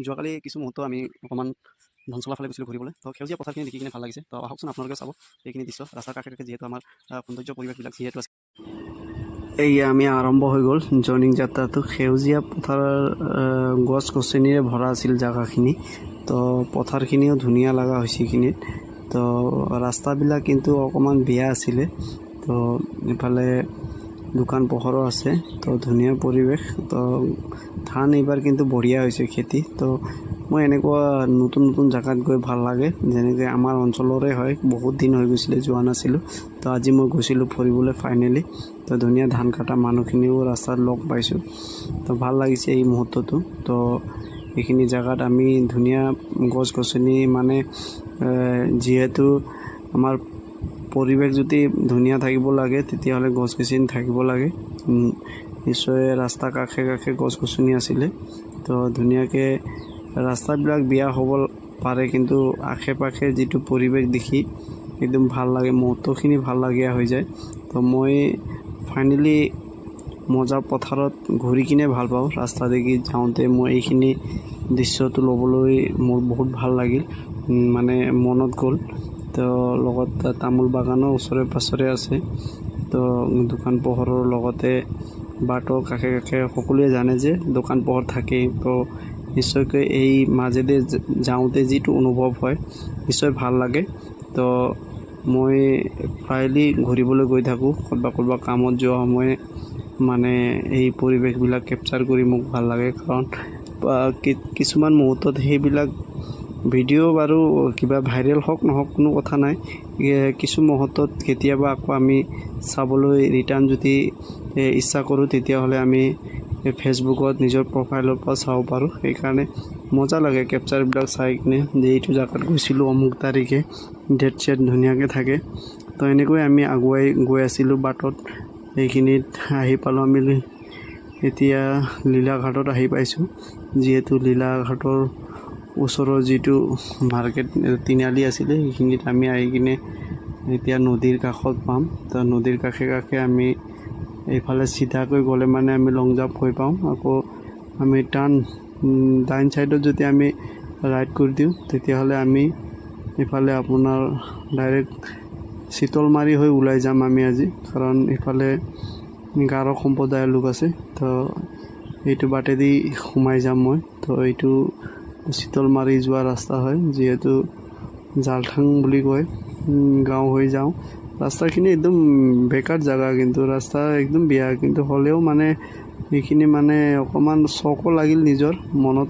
যোৱাকালি কিছু মুহূৰ্ত আমি অকণমান ধনচলা ফালে গৈছিলোঁ ঘূৰিবলৈ। তো সেউজীয়া পথাৰখিনি দেখি কিনে ভাল লাগিছে। তো আহকচোন আপোনালোকে চাব এইখিনি দৃশ্য ৰাস্তাৰ কাষে কাষে যিহেতু আমাৰ সৌন্দৰ্য পৰিৱেশবিলাক যিহেতু আছে। এই আমি আৰম্ভ হৈ গ'ল জৰ্ণিং যাত্ৰাটো। সেউজীয়া পথাৰ গছ গছনিৰে ভৰা আছিল জেগাখিনি। তো পথাৰখিনিও ধুনীয়া লগা হৈছে এইখিনিত। তো ৰাস্তাবিলাক কিন্তু অকণমান বেয়া আছিলে। তো ইফালে দোকান পোহৰো আছে। তো ধুনীয়া পৰিৱেশ। তো ধান এইবাৰ কিন্তু বঢ়িয়া হৈছে খেতি। তো মই এনেকুৱা নতুন নতুন জেগাত গৈ ভাল লাগে, যেনেকৈ আমাৰ অঞ্চলৰে হয়, বহুত দিন হৈ গৈছিলে যোৱা নাছিলোঁ। তো আজি মই গৈছিলোঁ ফুৰিবলৈ ফাইনেলি। তো ধুনীয়া ধান কটা মানুহখিনিও ৰাস্তাত লগ পাইছোঁ। তো ভাল লাগিছে এই মুহূৰ্তটো। তো এইখিনি জেগাত আমি ধুনীয়া গছ গছনি মানে যিহেতু আমাৰ পৰিৱেশ যদি ধুনীয়া থাকিব লাগে তেতিয়াহ'লে গছ গছনি থাকিব লাগে। নিশ্চয় ৰাস্তা কাষে কাষে গছ গছনি আছিলে। তো ধুনীয়াকৈ ৰাস্তাবিলাক বেয়া হ'ব পাৰে, কিন্তু আশে পাশে যিটো পৰিৱেশ দেখি একদম ভাল লাগে, মুহূৰ্তখিনি ভাল লগা হৈ যায়। তো মই ফাইনেলি মজা পথাৰত ঘূৰি কিনে ভাল পাওঁ। ৰাস্তা দেখি যাওঁতে মই এইখিনি দৃশ্যটো ল'বলৈ মোৰ বহুত ভাল লাগিল, মানে মনত গ'ল। তো লগত তামোল বাগানো ওচৰে পাঁজৰে আছে। তো দোকান পোহৰৰ লগতে বাটৰ কাষে কাষে সকলোৱে জানে যে দোকান পোহৰ থাকেই। তো নিশ্চয়কৈ এই মাজেদি যাওঁতে যিটো অনুভৱ হয় নিশ্চয় ভাল লাগে। তো মই প্ৰায়লি ঘূৰিবলৈ গৈ থাকোঁ, ক'ৰবাত কামত যোৱা সময় মানে এই পৰিৱেশবিলাক কেপচাৰ কৰি মোক ভাল লাগে। কাৰণ কিছুমান মুহূৰ্তত সেইবিলাক ভিডিঅ' বাৰু কিবা ভাইৰেল হওক নহওক কোনো কথা নাই, কিছু মুহূৰ্তত কেতিয়াবা আকৌ আমি চাবলৈ ৰিটাৰ্ণ যদি ইচ্ছা কৰোঁ তেতিয়াহ'লে আমি ফেচবুকত নিজৰ প্ৰফাইলৰ পৰা চাব পাৰোঁ। সেইকাৰণে মজা লাগে কেপচাৰবিলাক চাই কিনে, যে এইটো জেগাত গৈছিলোঁ অমুক তাৰিখে, ডেট চেট ধুনীয়াকৈ থাকে। তো এনেকৈ আমি আগুৱাই গৈ আছিলোঁ বাটত। এইখিনিত আহি পালোঁ আমি, এতিয়া লীলাঘাটত আহি পাইছোঁ। যিহেতু লীলাঘাটৰ ওচৰৰ যিটো মাৰ্কেট তিনিআলি আছিলে সেইখিনিত আমি আহি কিনে এতিয়া নদীৰ কাষত পাম। তো নদীৰ কাষে কাষে আমি এইফালে চিধাকৈ গ'লে মানে আমি লং জাম্প হৈ পাওঁ। আকৌ আমি টাৰ্ণ ডাইন ছাইডত যদি আমি ৰাইট কৰি দিওঁ তেতিয়াহ'লে আমি ইফালে আপোনাৰ ডাইৰেক্ট চিতলমাৰী হৈ ওলাই যাম আমি আজি। কাৰণ ইফালে গাৰো সম্প্ৰদায়ৰ লোক আছে। তো এইটো বাটেদি সোমাই যাম মই। তো এইটো চিতলমাৰী যোৱা ৰাস্তা হয়, যিহেতু জালঠাং বুলি কয় গাঁও হৈ যাওঁ। ৰাস্তাখিনি একদম বেকাৰ জেগা, কিন্তু ৰাস্তা একদম বেয়া, কিন্তু হ'লেও মানে এইখিনি মানে অকণমান চকো লাগিল নিজৰ মনত।